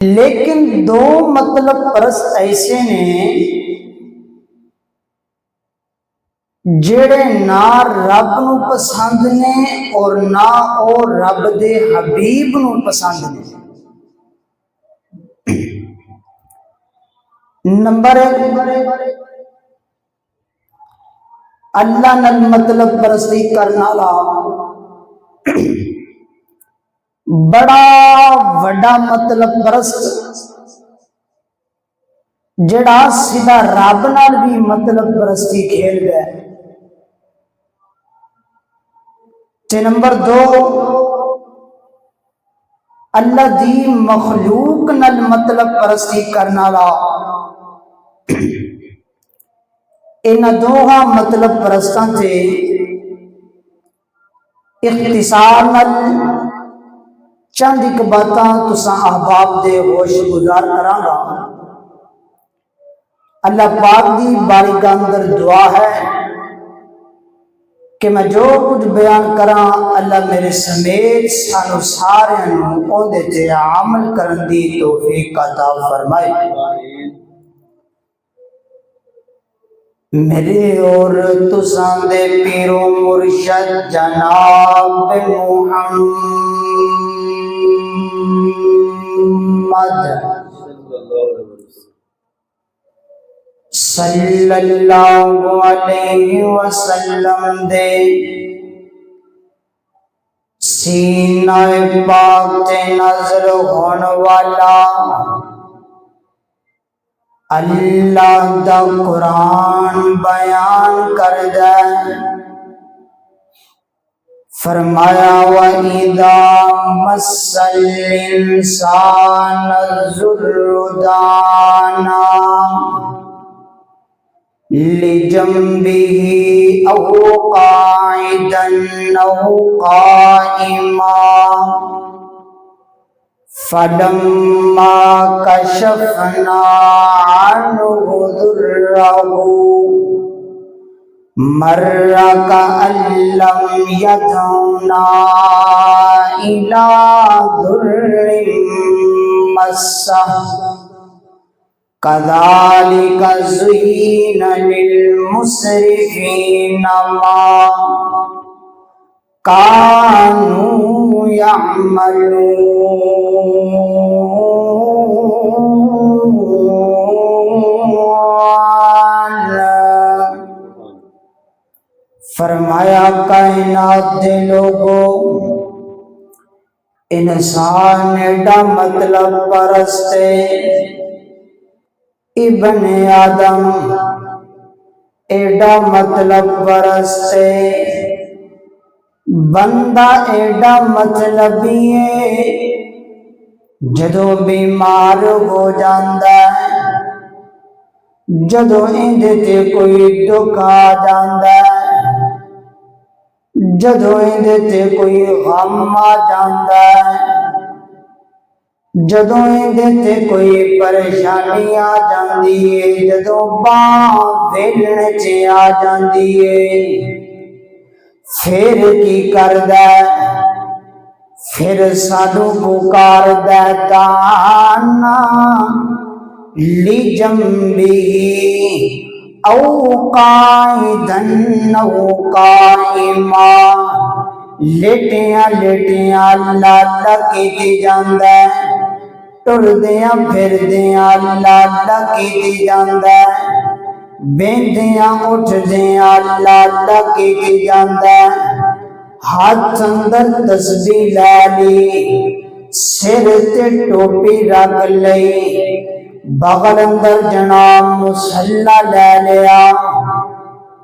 لیکن دو مطلب پرست ایسے نے جڑے نہ رب نو پسند نے اور نہ او رب دے حبیب نو پسند نے۔ نمبر ایک، اللہ نال مطلب پرستی کرنا لا بڑا وڈا مطلب پرست جڑا سیدھا رب نال بھی مطلب پرستی کھیل گیا۔ تے نمبر دو، اللہ دی مخلوق نال مطلب پرستی کرنا لا انہاں دوہاں مطلب پرستاں تے اختصار نال چند ایک باتاں تساں احباب دے ہوش گزار کراں گا۔ اللہ پاک دی بارگاہ اندر دعا ہے کہ میں جو کچھ بیان کراں اللہ میرے سمیت سانو سارے اندے تے عمل کرن دی توفیق عطا فرمائے۔ میرے اور تساں دے پیر و مرشد جناب محمد صلی اللہ علیہ وسلم دے سینہ پاک تے نازل ہون والا اللہ دا قرآن بیان کردہ فرمایا وَإِذَا مَسَّ الْإِنسَانَ الضُّرُّ دَعَانَا لِجَنبِهِ أَوْ قَاعِدًا أَوْ قَائِمًا فَلَمَّا كَشَفْنَا عَنْهُ ضُرَّهُ مَرَّ كَأَن لَّمْ يَدْعُنَا إِلَىٰ ضُرٍّ مَّسَّهُ كَذَلِكَ زُيِّنَ لِلْمُسْرِفِينَ مَا كَانُوا يَعْمَلُونَ۔ فرمایا کائنات دے لوگو انسان ایڈا مطلب پرست ابن آدم ایڈا مطلب پرست بندہ ایڈا مطلبی ہے جدو بیمار ہو جاندہ ہے جدو اندے تے کوئی دکھ آ جاندہ ہے جدو اندے تے کوئی غم آ جاندہ ہے جدو اندے تے کوئی پریشانی آ جاندی ہے جدو باں ویلنے چے آ جاندی ہے پھر کی کردہ پھر سانو پکاردہ دانا لِجَنبِهِ أَوْ قَاعِدًا أَوْ قَائِمًا لیٹیاں لیٹیاں اللہ اللہ کیتی جاندہ ٹردیاں پھردیاں اللہ اللہ کیتی جاندہ بیندیاں اٹھدیاں اللہ اللہ کیتی جاندہ ہاتھ اندر تسبیح لالی سر تے ٹوپی رکھ لئی بغل اندر جناب مصلی لے لیا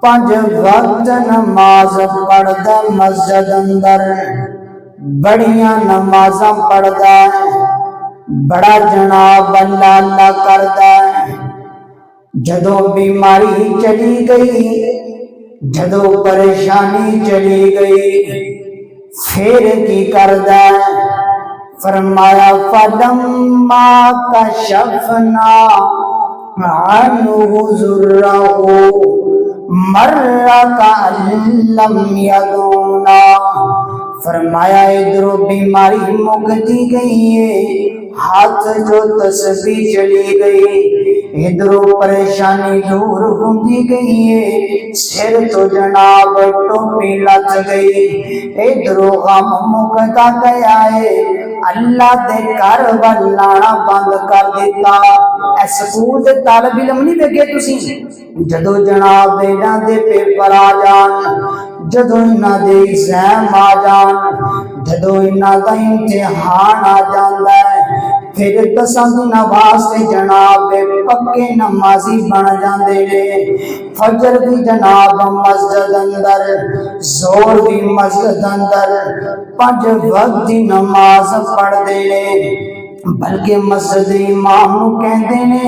5 وقت نماز پڑھدا مسجد اندر بڑیاں نمازاں پڑھدا بڑا جناب اللہ اللہ کردا جدو بیماری چلی گئی جدو پریشانی چلی گئی پھر کی کردہ فرمایا فَلَمَّا كَشَفْنَا عَنْهُ ضُرَّهُ مَرَّ كَأَن لَّمْ يَدْعُنَا فرمایا ادھروں بیماری مکتی گئی ہے، ہاتھ جو تسبیح چلی گئی، ادھروں پریشانی دور ہوتی گئی ہے، سر تو جناب ٹوپی لگ گئی، ادھروں غم مکتا گیا ہے، اللہ دے گھر ول لانا بند کر دیتا۔ اے سکول دے طالب علم نہیں دیکھے تسی، جدو جناب انہاں دے پیپر آ جان، جدو انہاں دے ایگزام آ جان، جدو انہاں دا امتحان آ جاندا ہے، پھر دساں دناں واسطے جناب پکے نمازی بن جاندے نے، فجر بھی جناب مسجد اندر، زور بھی مسجد اندر، 5 وقت دی نماز پڑھدے نے، بلکہ مسجد امام نو کہندے نے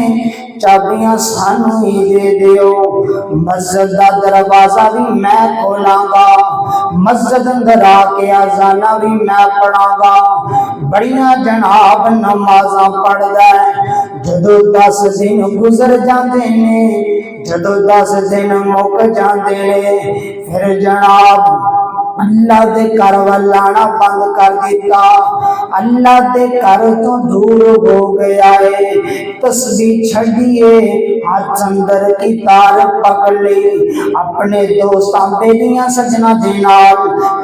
چابیاں سانو ہی دے دیو، مسجد دا دروازہ بھی میں کھولاں گا، مسجد اندر آ کے اذاناں بھی میں پڑھاں گا، بڑیاں جناب نمازاں پڑھدا ہے۔ جدو 10 دن گزر جاندے نے، جدو 10 دن مک جاندے نے، پھر جناب اللہ دے گھر ول لانا بند کر دیتا، اللہ دے گھر تو دور ہو گیا ہے، تسبیح چھڈیے، ہاتھ اندر کتاب پکڑ لی، اپنے دوستاں بیلیاں سجنا دے نال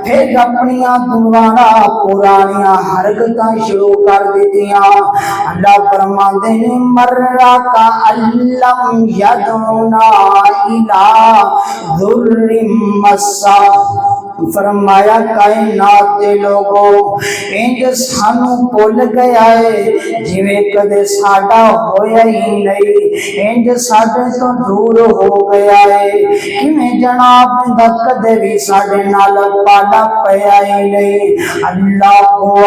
پھر اپنیاں دعاواں پرانیاں حرکتاں شروع کر دیتیاں۔ اللہ فرماندے نے مرا کا علم یدعونا الی ذر مسا، فرمایا کائنات دے لوگوں انج سانو بھول گیا ہے جویں کدے ساڈا ہویا ہی نہیں، انج ساڈے تو دور ہو گیا ہے، کیویں جناب دا کدے بھی ساڈے نال پالا پیا ہی نہیں۔ اللہ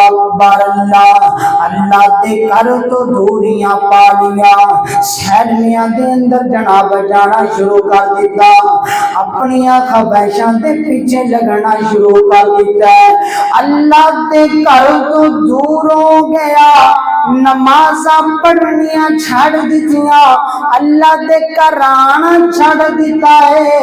اکبر، اللہ اللہ دے گھر تو دوریاں پا لیاں، سہیلیاں دے اندر جناب جانا شروع کر دیتا، اپنیاں خواہشاں دے پیچھے لگنا شروع کر دیتا ہے، اللہ دے گھر تو دور ہو گیا، نمازاں پڑھنیاں چھڑ دیتیاں، اللہ دے گھر آنا چھڑ دیتا ہے،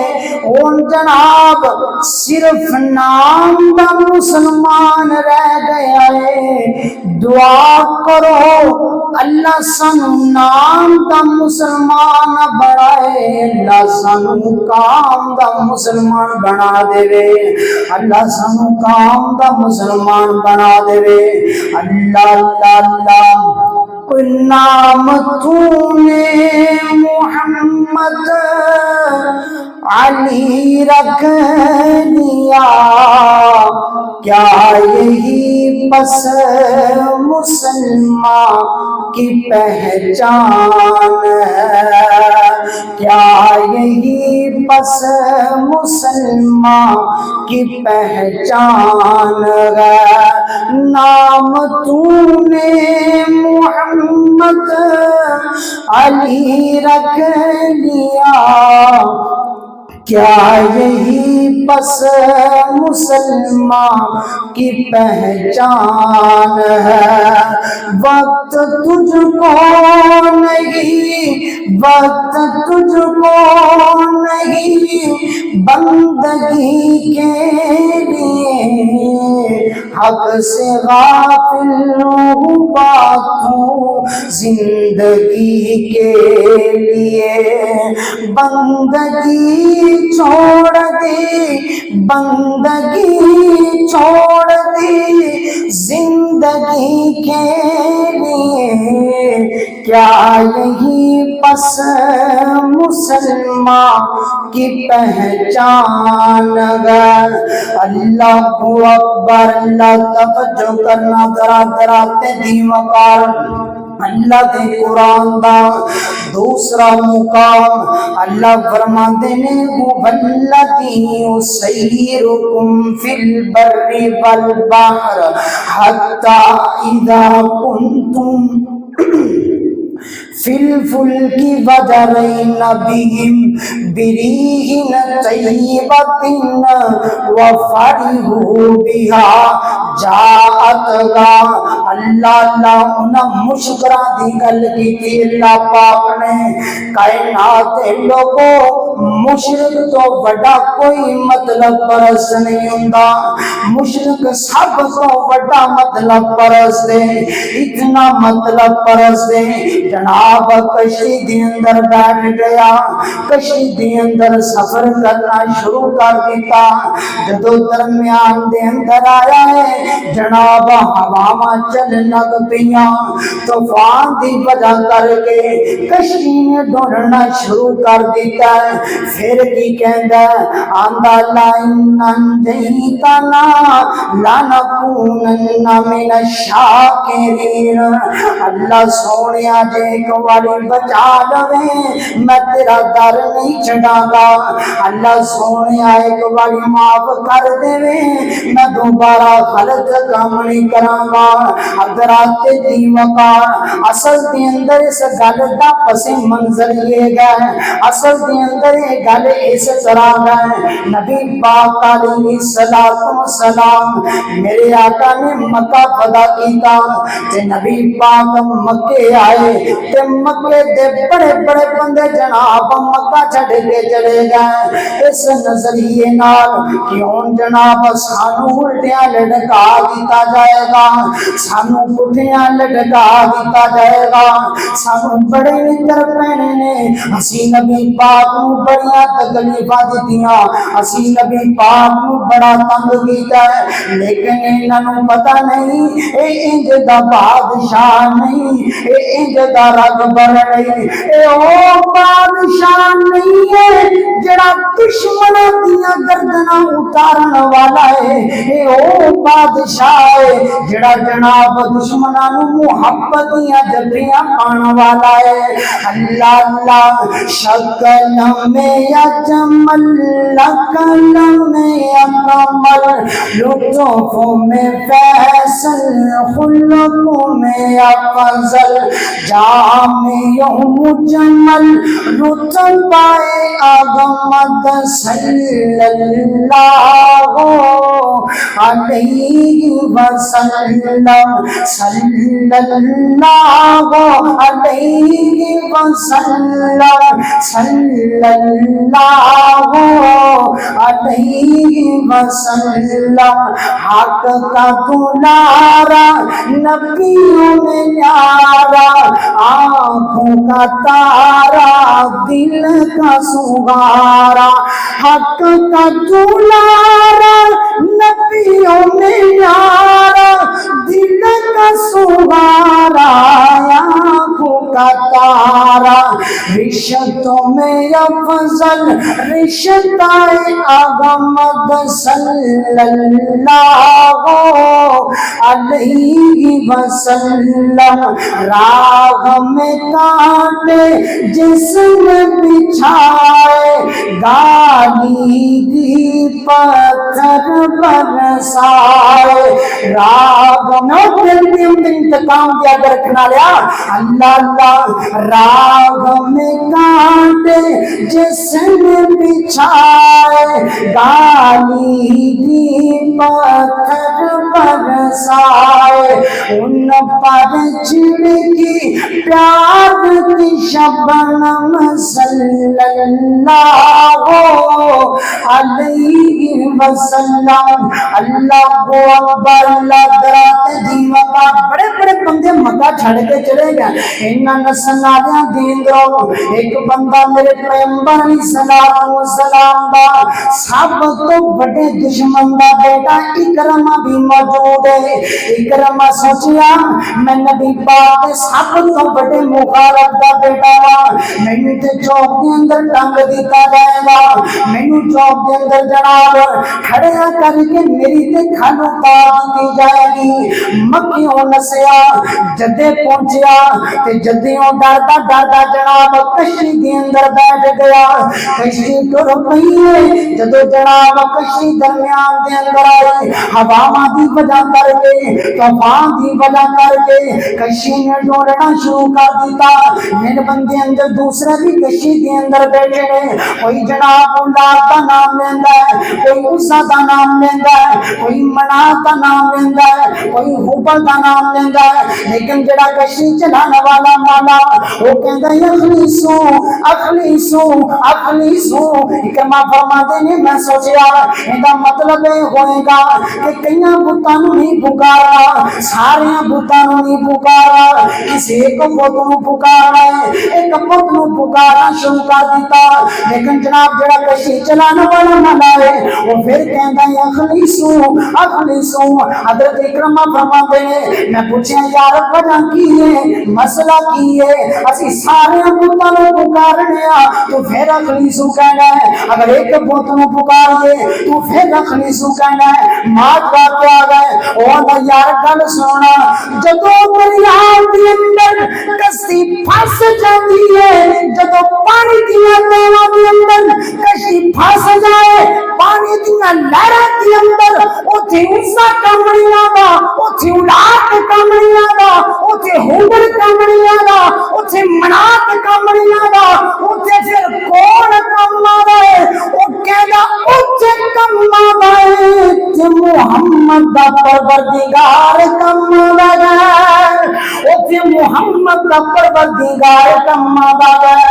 اون جناب صرف نام دا مسلمان رہ گیا ہے۔ دعا کرو اللہ سانو نام دا مسلمان بنائے، اللہ سانو کام دا مسلمان بنا دے، اللہ سانو کام دا مسلمان بنا دے، اللہ اللہ اللہ۔ کوئی نام تو نے محمد علی رکھ لیا، کیا یہی بس مسلمان کی پہچان ہے، کیا یہی بس مسلمان کی پہچان ہے، نام تو نے محمد علی رکھ لیا، کیا یہی بس مسلمان کی پہچان ہے، وقت تجھ کو نہیں، وقت تجھ کو نہیں، بندگی کے لیے حق سے غافل ہوا تو زندگی کے لیے، بندگی چھوڑ دی، بندگی چھوڑ دی زندگی کے لیے، کیا یہی بس مسلمان کی پہچان ہے۔ اللہ اکبر، اللہ توجہ کرنا ذرا ذرا تیزی وقار، اللہ دے قرآن دا دوسرا مقام اللہ فرماندے نے والذی یسیرکم فی البر والبحر حتی اذا کنتم فی الفلک وجرین بہم بریح طیبۃ وفرحوا بہا جاءتہا، اللہ اللہ انہاں مشکراں دی گل کیتی، اللہ پاک نے کائنات دے لوگوں مشرک تو بڑا کوئی مطلب پرست نہیں ہوندا، مشرک سب تو بڑا مطلب پرست ہے، اتنا مطلب پرست ہے جناب کشتی دے اندر بیٹھ گیا، کشتی دے اندر سفر کرنا شروع کر دیتا، جدو درمیان دے اندر آیا ہے جناب ہواواں چلن لگ پیاں، طوفان دی وجہ کر کے کشتی نے ڈولنا شروع کر دیتا ہے، پھر کی کہندا ہے آندا لائن انجیتنا لنکونن من الشاکرین، اللہ سونیا جے ایک واری بچا لوے میں تیرا در نہیں چھڑا گا، اللہ سونیا ایک واری معاف کر دے میں دوبارہ غلط کام نہیں کراں گا، اگر آتے دی وقار اصل دے اندر اس گل دا پس منظر یہ گئے، اصل دے اندر یہ گل اس طرح گئے، نبی پاک علیہ السلام میرے آقا نے مکہ فتح کیتا تے نبی پاک مکے آئے تے مکے دے بڑے بڑے بندے جناب مکہ چھڑ کے چلے گئے، اس نظریے نال کیوں جناب سانو الٹیاں لٹکا دیتا جائے گا، سانو پٹھیاں لٹکا دیتا جائے گا، سانو بڑے نتر پہنے نے، اسی نبی پاک نو بڑیاں تکلیفاں دتیاں، اسی نبی پاک نو بڑا تنگ کیتا ہے، لیکن انہاں نو پتہ نہیں اے انج دا بادشاہ نہیں، اے انج دا رکبر نہیں، اے او بادشاہ نہیں ہے جڑا دشمناں دیاں گردناں اتارن والا ہے، اے او بادشاہ ہے جڑا جناب دشمناں نو محبت دیاں جبریاں پان والا ہے، اللہ اللہ شکل میں اجمل لکل میں اکمل لطف میں فیصل خلق میں افضل جامع مجمل رتبہ اعظمت صلی اللہ علیہ وسلم، صلی اللہ علیہ وسلم، صلی اللہ علیہ وسلم، حق کا دلارا نبیوں میں یارا، آنکھوں کا تارا دل کا سگارا، حق کا دلارا نبیوں میں یارا دل کا سگارا، آنکھوں کا تارا رشتوں میں افضل رشتہ اعظمت صلی اللہ علیہ وسلم، راہ میں کانٹے جس نے بچھائے گالی دی پتھر برسائے، راہ میں انتقام دیا اگر رکھنا لیا اللہ اللہ، راہ میں کانٹے جس نے بچھائے گالی دی پتھر برسائے، ان پر چھڑکی پیار کی شبنم صلی اللہ علیہ وسلم، اللہ اکبر، اللہ دراتے دی وقا بڑے بڑے بندے مکہ چھڑ کے چلے گئے، انہاں نسنالیاں دین دو، ایک بندہ میرے پیغمبر علیہ السلام دا سب تو بڑے دشمن دا بیٹا اکرمہ بھی موجود ہے، اکرمہ سوچیا میں نبی پاک سب تو بڑے مخالف دا بیٹا وا، مینوں تے چوک دے اندر ٹنگ دیتا جائے گا، مینوں چوک دے اندر جناب کھڑا کر کے میری تے کھل اتار دی جائے گی، مکیوں نسیا جدے پہنچیا تے جدیوں ڈردا ڈردا جناب کشتی دے اندر بیٹھ گیا، کشتی ٹر پئی ہے، جدو جناب کشتی درمیان دے اندر آئی، ہواواں دی وجہ کر کے طوفان دی وجہ کر کے کشتی نے ڈولنا شروع کر دیتا، ان بندے اندر دوسرے کی کشی کے اندر بیٹھے نے، کوئی جناب اولاد کا نام لینا ہے، کوئی عزا کا نام لینا ہے، کوئی منات کا نام لینا ہے، کوئی حبل کا نام لینا ہے، لیکن جڑا کشی چلانے والا مولا وہ کہتا ہے اخلیصو اخلیصو اخلیصو۔ اکرما فرماتے ہیں میں سوچیا یہ مطلب ہوئے گا کہ کئی بتوں نہیں پکارا، سارے بتوں نہیں پکارا، کسی ایک بت نو پکارا ہے، ایک بت نو پکارنا شروع کر دیتا۔ لیکن جناب جڑا کشی چلانے والا مولا ہے وہ پھر کہتا ہے اخلیصو اخلیصو۔ حضرت اکرما فرماتے ہیں میں پوچھا یار وجہ کی ہے، مسئلہ کی ہے، اسی سارے بتوں نو پکارنے تو پھر اخلیصو کہنا ہے، اگر ایک بت نو پکارے تو پھر اخلیصو کہنا ہے۔ مات بات آ گئے وہ یار گل سونا، جدو دریا کے اندر کشتی پھس جاتی ہے، جدو پانی دیا لہراں کے اندر کشتی پھس جائے، پانی دیا لہراں کے اندر اوتھے عزا کمڑیاں دا، اوتھے اولاد کمڑیاں دا، اوتھے حبل کمڑیاں دا، اوتھے منات کمڑیاں دا، اوتھے پھر کون کم آ ہے؟ وہ کہنا اوتھے کم آ ہے کہ محمد دا پروردگار کم آ ہے، اوتھے محمد دا پروردگار کم آ ہے۔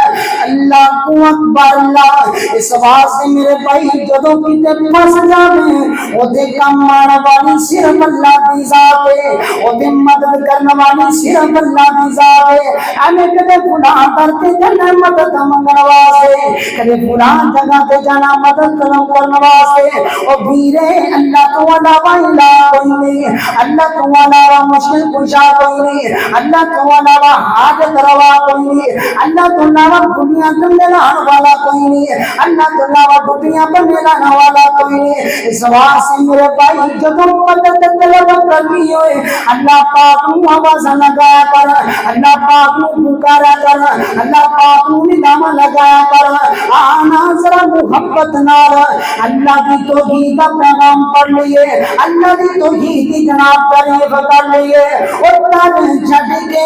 اللہ کو اکبر اللہ۔ اس واسطے میرے بھائی جدوں کتے پھس جاویں اوتھے کم آنے والی صرف اللہ دی ذات ہے، اوتھے مدد کرنے والی صرف اللہ دی ذات ہے۔ ہمیں کدے فلاں کرتے جانا مدد منگن واسطے، کدے فلاں جگہ تے جانا مدد کرنے واسطے، او ویرے اللہ تو علاوہ الہ کوئی نہیں، اللہ تو علاوہ مشکل کشا کوئی نہیں، اللہ تو علاوہ حاجت روا کوئی نہیں، اللہ تو علاوہ دنیا کندے لانے والا کوئی نہیں، اللہ تو علاوہ دنیا بننے لانے والا کوئی نہیں۔ اس واسطے میرے بھائی جدوں مدد طلب کرنی ہوئے اللہ پاک نو آواز لگایا کر، اللہ پاک نو پکارا کر، اللہ پاک نو ندامہ لگایا کر، آنا ذرا محبت نال اللہ کی توحید کا پیغام پڑھ لیے، اللہ کی توحید کی جناب تعریف کر لیے، اور تر چھڈ کے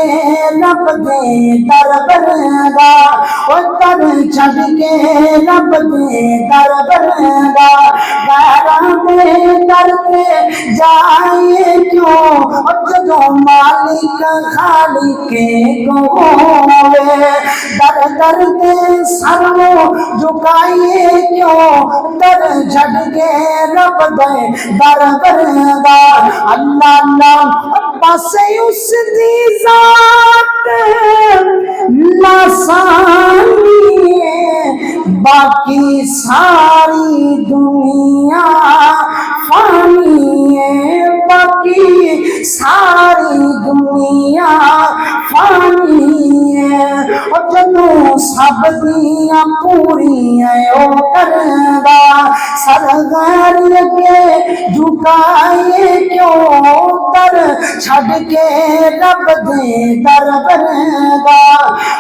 رب دے در برگا، اور تر چھڈ کے رب دے در برگا، غیراں دے در تے جائے کیوں، اور جدوں مالک خالق کو ہوے، در در تے سر جھکائیے کیوں، در چھڈ کے رب دے در برگا۔ اللہ اللہ بس اس دی ذات لاسانی ہے، باقی ساری دنیا فانی ہے، باقی ساری دنیا فانی ہے، اور جدوں سب دیاں پوریاں او کردا، سر غیر کے جھکائے کیوں، در چھڈ کے رب دے در برگا۔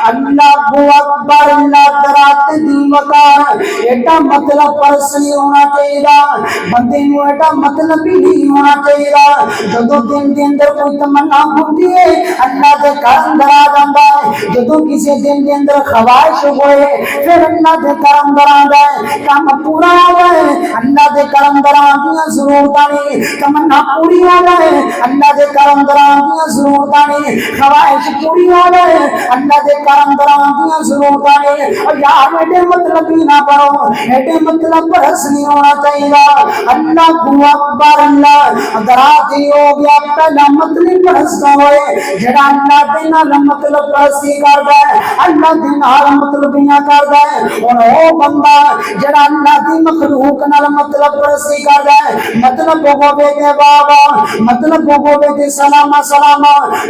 اللہ اکبر اللہ درات دی وقار، ایڈا مطلب پرس نہیں ہونا چاہیے، بندے نو ایڈا مطلب بھی نہیں ہونا چاہیے۔ جدوں دل دے اندر کوئی تمنا ہوندی ہے اللہ دے گھر اندر آ جاندا ہے، جدوں کسی دل دے اندر خواہش ہوئے پھر اللہ دے گھر اندر آندا ہے، کام پورا ہوا ہے اللہ دے گھر اندر آندیاں ضرورتاں نہیں، تمنا پوری ہونا ہے اللہ دے گھر اندر آندیاں ضرورتاں نہیں، خواہش پوری ہونا ہے اللہ دے گھر اندر آندیاں ضرورتاں نہیں۔ اور یار ایڈے مطلب ہی نہ پڑھو، ایڈے مطلب پرس نہیں ہونا چاہیے۔ اللہ کو اکبر اللہ۔ اگر آج ہی ہو گیا پہلا مطلب پرستا ہوئے جڑا اللہ دے نال مطلب پرستی کردا ہے، اللہ دے نال مطلب نہ کردا ہے، اور او بندہ جڑا اللہ دی مخلوق نال مطلب پرستی کردا ہے، مطلب ہوے تے بابا، مطلب ہوے تے سلام سلام،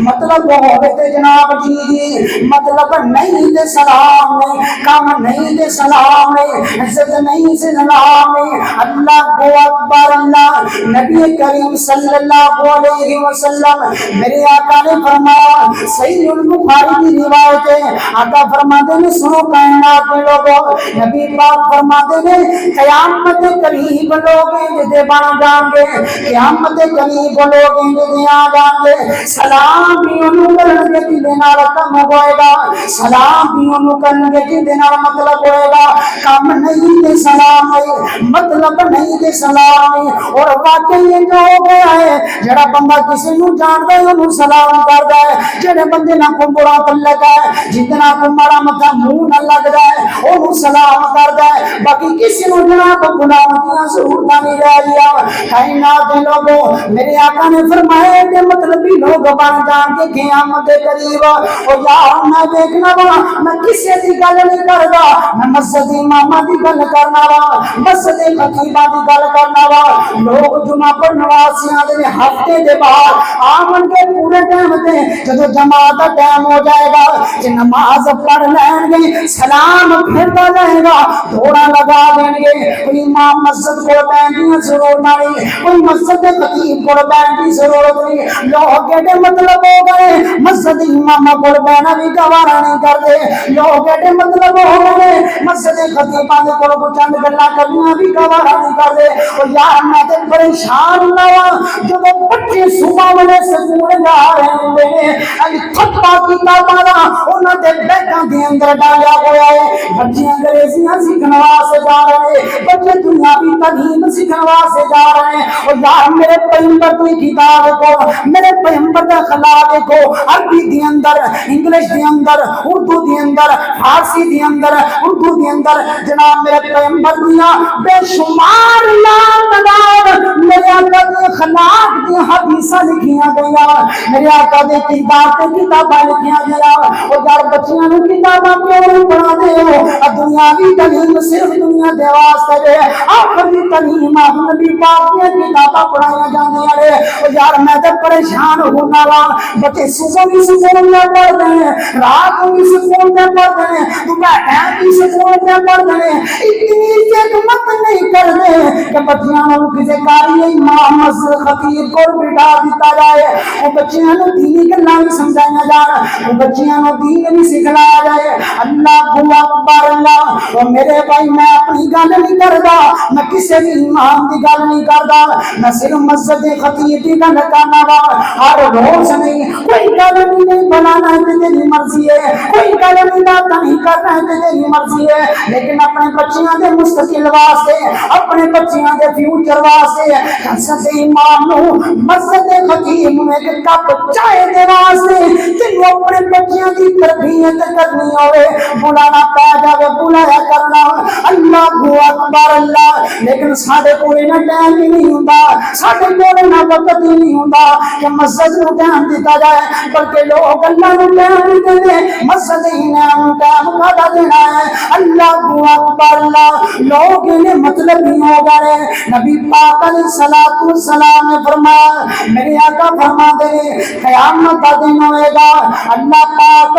مطلب ہوے تے جناب جی جی، مطلب نہیں دے سلام نے، کام نہیں دے سلام نے، عزت نہیں سے سلام نے۔ اللہ اکبر اللہ۔ نبی کریم صلی اللہ علیہ وسلم میرے آقا نے فرمایا، صحیح البخاری کی روایت ہے، آقا فرماتے ہیں سنو کائنات کے لوگوں، نبی پاک فرماتے ہیں قیامت قریب لوگ جدے بن جان گے، قیامت قریب لوگ جدے آ جان گے، سلام بھی انہوں کرن گے جدے نال کم ہوئے گا، سلام بھی انہوں کرن گے جدے نال مطلب ہوئے گا، کام نہیں دے سلام ہے، مطلب نہیں دے سلام ہے۔ اور واقعی یہ جو ہو گیا ہے، جڑا بندہ کسی نو جاندا ہے انہوں سلام کردا ہے، جڑے بندے نہ کو برا تعلق ہے، جتنا کو مارا متا منہ نہ لگدا ہے انہوں سلام کردا ہے، باقی کسی نو جناب غلام دیاں ضرورتاں نہیں رہ گیا۔ کائنات دے لوگوں، میرے آقا نے فرمایا کہ مطلبی لوگ بن جان کے قیامت قریب، او یار میں دیکھنا وا، میں کسی دی گل نہیں کردا، میں مسجد اماماں دی گل کرنا وا، مسجد خطیباں دی گل کرنا وا۔ لوگ جمعہ پڑھن واسطے آندے نے ہفتے دے بعد، آمن کے پورے ٹائم تے جدوں جماعت دا ٹائم ہو جائے گا تے نماز پڑھ لین گے، سلام پھردا جائے گا، دوڑا لگا دیں گے، کوئی امام مسجد کو بیٹھنے کی ضرورت نہیں، کوئی مسجد خطیب کو بیٹھنے کی ضرورت نہیں، لوگ کہتے مطلب ہو گئے مسجد امام کو بیٹھنا بھی گوارا نہیں کرتے، لوگ کہتے مطلب ہو گئے مسجد خطیباں دے کول چند گلاں کرنیاں بھی گوارا نہیں کرتے۔ اور یار میں تے پریشان ہوا جب بچے صبح والے سکول جا رہے ہوندے نے، تھپا کتاباں دا انہاں دے بیگاں دے اندر ڈالیا ہوا ہے، بچے انگریزیاں سیکھن واسطے جا رہے ہیں، بچے دنیاوی تعلیم سیکھن واسطے جا رہے ہیں۔ اور یار میرے پیغمبر کی کتاب کو، میرے پیغمبر کا اخلاق کو عربی دے اندر، انگلش دے اندر، اردو دے اندر، فارسی دے اندر، اردو دے اندر، جناب میرے پیغمبر دیاں بے شمار لامدار میرے آقا دے اخلاق دی حدیثاں لکھیاں گئیاں، میرے آقا دے کتاب تے کتاباں لکھیاں گئیاں۔ اور یار بچیاں نوں کتاباں کیوں پڑھا دے ہو؟ دنیاوی تعلیم صرف دنیا دے واسطے ہے، آخری تعلیم نبی پاک دی کتاباں پڑھائیاں جاندیاں نے۔ اور یار میں تے پریشان ہونا وا، بچے صبح بھی سکول میں پڑھدے ہیں، رات بھی سکول میں پڑھدے ہیں، دوپہر بھی سکول میں پڑھدے ہیں، اتنی خدمت نہیں کرتے کہ بچیاں نوں کسے کاری امام مسجد خطیب کو بٹھا دیتا جائے، وہ بچیاں نوں دینی گلاں بھی سمجھائیاں جان، وہ بچیاں نوں دین بھی سکھلایا جائے۔ اللہ اکبر اللہ۔ اور میرے بھائی میں اپنی گل نہیں کردا، میں کسی بھی امام دی گل نہیں کردا، میں صرف مسجد خطیب دی گل کرنا وا۔ ہر روز نہیں، کوئی گل نہیں بنانا ہے تیری مرضی ہے، کوئی گل نہیں بات نہیں کرنا ہے تیری مرضی ہے، لیکن اپنے بچیاں دے مستقبل واسطے، اپنے بچیاں دے فیوچر واسطے مسجد امام نو، مسجد خطیب نو ایک کپ چائے دے واسطے تینوں اپنے بچیاں دی تربیت کرنی ہوئے، بلانا پہ جاوے بلایا کرنا۔ اللہ اکبر اللہ۔ لیکن ساڈے کول نہ ٹائم ہی نہیں ہوندا، ساڈے کول نہ وقت ہی نہیں ہوندا کہ مسجد نو ٹائم دتا جائے، بلکہ لوگ اللہ نو ٹائم نہیں دیندے، مسجد ہی نو ٹائم کھادا دینا ہے۔ اللہ اکبر اللہ۔ لوگ انہیں مطلب نہیں ہو گئے۔ نبی پاک علیہ الصلوۃ والسلام نے فرمایا، میرے آقا فرماتے ہیں قیامت کا دن ہوئے گا، اللہ پاک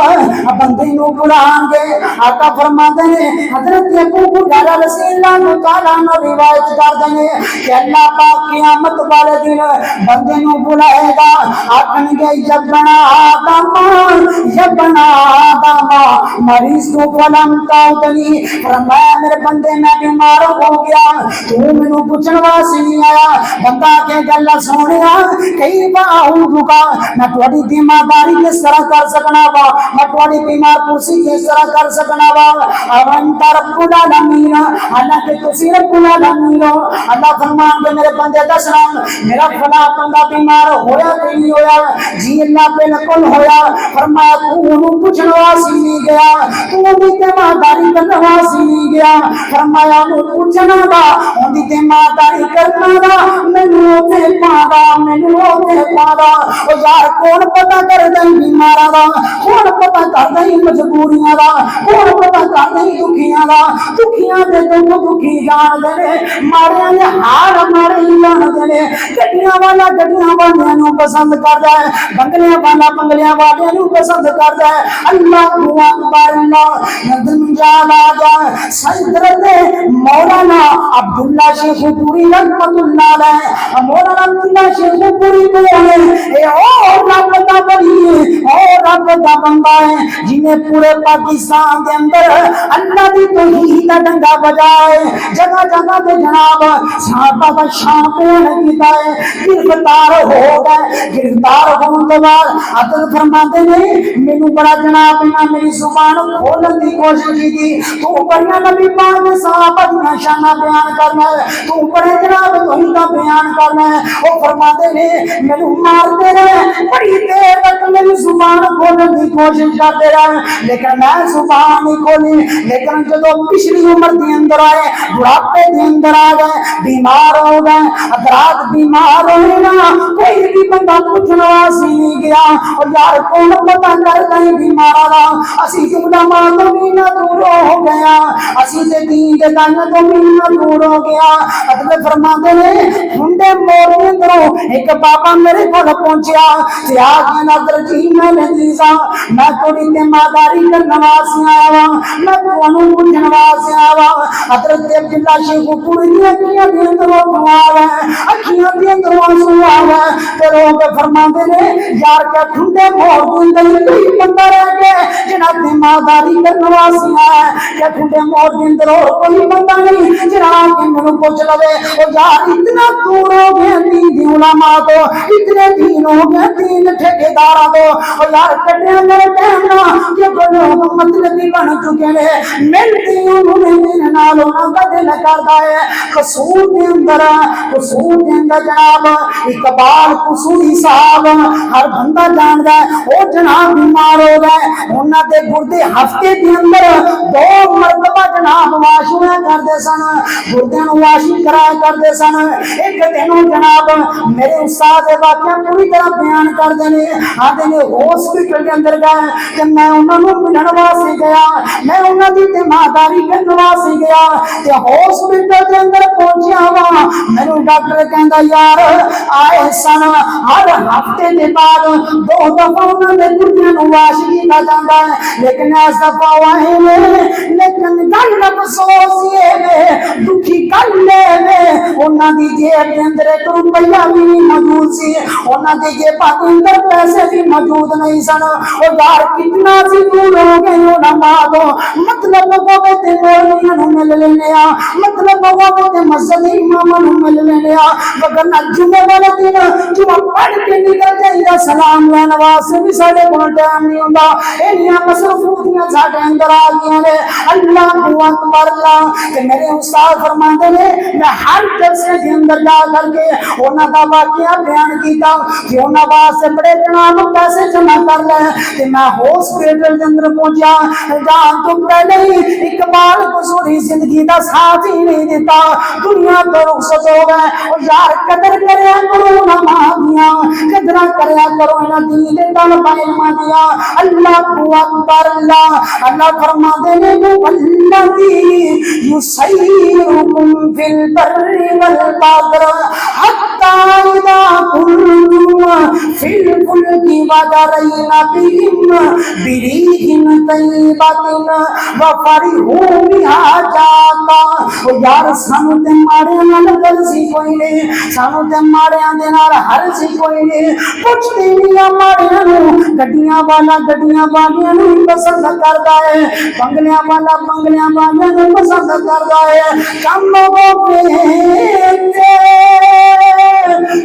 بندے نو بلائیں گے۔ آقا فرماتے ہیں حضرت ابو ہریرہ رضی اللہ تعالیٰ عنہ روایت کرتے ہیں کہ اللہ پاک قیامت والے دن بندے نو بلائے گا، آکھیں گے یبنا آدم یبنا آدم مریض تو فلم تعودنی، فرمایا میرے بندے میں بیمار ہو گیا، تو مینوں پوچھن واسطے نہیں آیا۔ بندہ کہ گل سونیا کئی باؤں کا میں تھوڑی ذمہ داری کس طرح کر سکنا وا، میں تھوڑی بیمار پرسی کس طرح کر سکنا وا۔ انت رب العالمین، حالانکہ تسی رب العالمین ہو۔ اللہ فرمان کہ میرے بندے دسنا میرا فلاں بندہ بیمار ہویا کہ نہیں ہویا؟ جی اللہ بالکل ہویا۔ فرمایا تو انہوں پوچھن واسطے نہیں گیا، تو بھی ذمہ داری کرنے واسطے نہیں گیا۔ فرمایا انہوں پوچھنا دا، ان دی ذمہ داری کرنا دا، مینوں تے پادا، مینوں تے پادا۔ او یار کون پتہ کردا بیماراں دا، کون پتہ کردا مجبوریاں دا، کون پتہ کردا دکھیاں دا، دکھیاں دے تو دکھی جان دے، ماریاں دے ہار مارے جان دے، گڈیاں والا گڈیاں والیاں نوں پسند کردا ہے، بنگلیاں والا بنگلیاں والیاں نوں پسند کردا ہے۔ اللہ اکبر اللہ نظم یاد آ جائے حضرت مولانا عبداللہ شیخ پوری رحمت اللہ علیہ مولانا عبداللہ شیخ پوری کو ہے اور رب دا ولی ہے اور رب دا بندہ ہے جنہیں پورے پاکستان کے اندر اللہ دی توحید دا ڈنگا بجائے جگہ جگہ تے جناب صحابہ کا شان بیان کیتا ہے گرفتار ہو گئے گرفتار ہونے کے بعد حضرت فرماتے ہیں مینوں بڑا جناب نے میری زبان کھولنے کی کوشش کی تھی تو بڑا نبی پاک نے صحابہ کی شان بیان کرنا ہے تو بڑے جناب توحید کا بیان کرنا ہے وہ فرماتے ہیں مینوں مارتے رہے بڑی دیر تک میری زبان کھولنے کی کوشش کرتے رہے لیکن میں زبان نہیں کھولی لیکن جب پچھلی عمر کے اندر آئے بڑھاپے کے اندر آ گئے بیمار ہو گئے افراد بیمار ہوئے نا کوئی بھی بندہ پوچھنے واسی نہیں گیا اور یار کون پتہ کرتا ہے بیمار رہا اسی جملہ ماں تو مینہ دور ہو گیا اسی سے دین کے دائنہ تو مینہ دور ہو گیا حضرت فرماتے ہیں ہنڈے مور میں درو ایک بابا میرے گھر پہنچیا کہ آگے نظر جی میں لذیذا میں توڑی تے ماداری کر نواسی آیا ہوا میں کونوں کچھ نواسی آیا ہوا حضرت عبداللہ شیخ پوری دیا کیا دیا درو دعا ہے اکھیاں دیا درو سوا ہے پھر وہ فرماتے ہیں یار کیا کھنڈے مور کوئی نہیں کوئی بندہ رہ گئے جناب نے ماداری کر نواسی آیا کیا کھنڈے مور دن درو کوئی بندہ نہیں جناب کے منو پوچھ لگے اور یار اتنا دور ہو گئے دین دی علماء تو اتنے دین ہو گئے دین ٹھیکیدار دو اور یار کٹے میرے کہنا کہ بڑوں مطلبی بن چکے ہیں ملتی انہوں نے دین نالوں نہ بدل کرتا ہے قصور کے اندر جناب اقبال قصوری صاحب ہر بندہ جان گئے وہ جناب بیمار ہو گئے انہاں دے گردے ہفتے کے اندر 2 مرتبہ جناب واشیاں کرتے سن گردے نو واشی کرایا کرتے سن ایک دن جناب میرے استاد واقعہ پوری طرح بیان کر دینے آدھے نے ہاسپٹل کے اندر گئے کہ میں انہوں نے ملن واسطے گیا میں انہوں دی تیمارداری کرنے واسطے گیا کہ ہاسپٹل کے اندر پہنچیا ہوا میرے ڈاکٹر کہندا یار آئے سن ہر ہفتے کے بعد 2 دفعہ انہوں نے گردیاں نو واش کیتا جاندا ہے لیکن اس دفعہ آئے لیکن گل افسوس یہ دکھی گل لے انہاں دی جیب کے اندر 1 روپیہ بھی نہیں موجود سی انہاں دی جیب کے اندر پیسے بھی موجود نہیں سن اور یار کتنا سی دور ہو گئے علماء تو مطلب وہ تے مولویاں نو مل لینے آ مطلب وہ تے مسجد امام نو مل لینے آ وگرنہ جمعے والے دن جمعہ پڑھ کے نکل جائیے سلام لینے واسطے بھی ساڈے کول ٹائم نہیں ہوندا انیاں مصروفیاں ساڈے اندر آ گئیاں نے اللہ اکبر اللہ کہ میرے استاد فرماتے ہیں میں ہر جلسے کے اندر جا کر کے انہاں دا واقعہ بیان کیتا کہ انہاں واسطے بڑے جناب پیسے جمع کر لے کہ میں ہاسپٹل کے اندر پہنچا جان تو پہلے ہی اقبال قصوری زندگی دا ساتھ ہی نہیں دیتا دنیا تو رخصت ہو گئے اور یار قدر کریا کرو نہ مانگیا قدر کریا کرو نہ دین دل پائے دیا اللہ اکبر اللہ اللہ فرماتے ہیں والذی یسیرکم فی البر والبحر حتی اذا کنتم فی الفلک وجرین بہم بریح طیبۃ وفرحوا بہا جاتا او یار سانو تے ماڑے نال گل سی کوئی نہیں سانو تے ماڑے دے نال ہر سی کوئی نہیں پوچھتے نہیں ماڑے نو گڈیاں والا گڈیاں والیاں نو پسند کردا ہے بنگلیاں والا بنگلیاں والیاں نو پسند کردا ہے کم ہو کے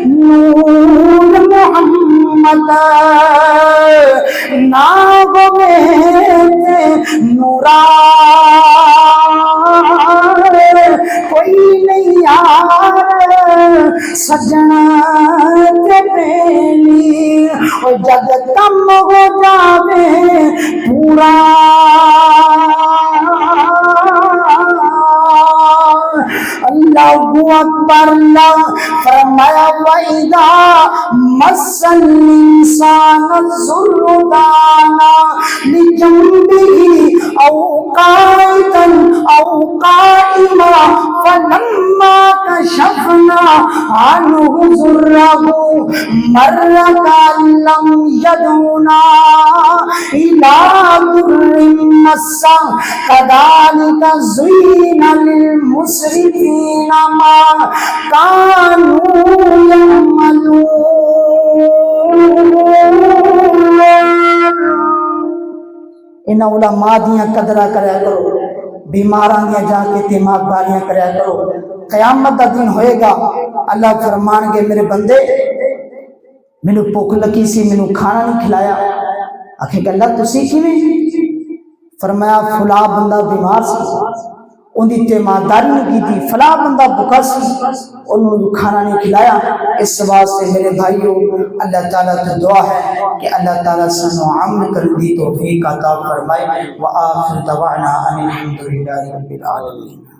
نور محمد نام نورا کوئی نہیں یار سجنا کے پہلی اور جگ کم ہو جاوے پورا اللہ اکبر اللہ فرمایا وَإِذَا مَسَّ الْإِنسَانَ الضُّرُّ دَعَانَا لِجَنبِهِ أَوْ قَاعِدًا أَوْ قَائِمًا فَلَمَّا کشفنا عنہ ضرہ مر کأن یدعونا الی ضر مسہ کذالک زین للمسرفین ما کانوا یعملون۔ ان علماء دیاں قدرہ کریا کرو، بیماراں دیاں جا کے دماغ داریاں کریا کرو۔ قیامت دا دن ہوئے گا، اللہ فرمان گے میرے بندے مینوں بھوک لگی سی، مینوں کھانا نہیں کھلایا۔ آکھے کہ اللہ تسی کیویں؟ فرمایا فلاں بندہ بیمار سی، ان دی تیمارداری نہیں کی تھی، فلاں بندہ بھوکا سی، انہوں نے کھانا نہیں کھلایا۔ اس واسطے میرے بھائیوں اللہ تعالیٰ سے دعا ہے کہ اللہ تعالیٰ سنو عمل کر دی توفیق عطا فرمائے۔ وآخر دعوانا ان الحمد للہ رب العالمین۔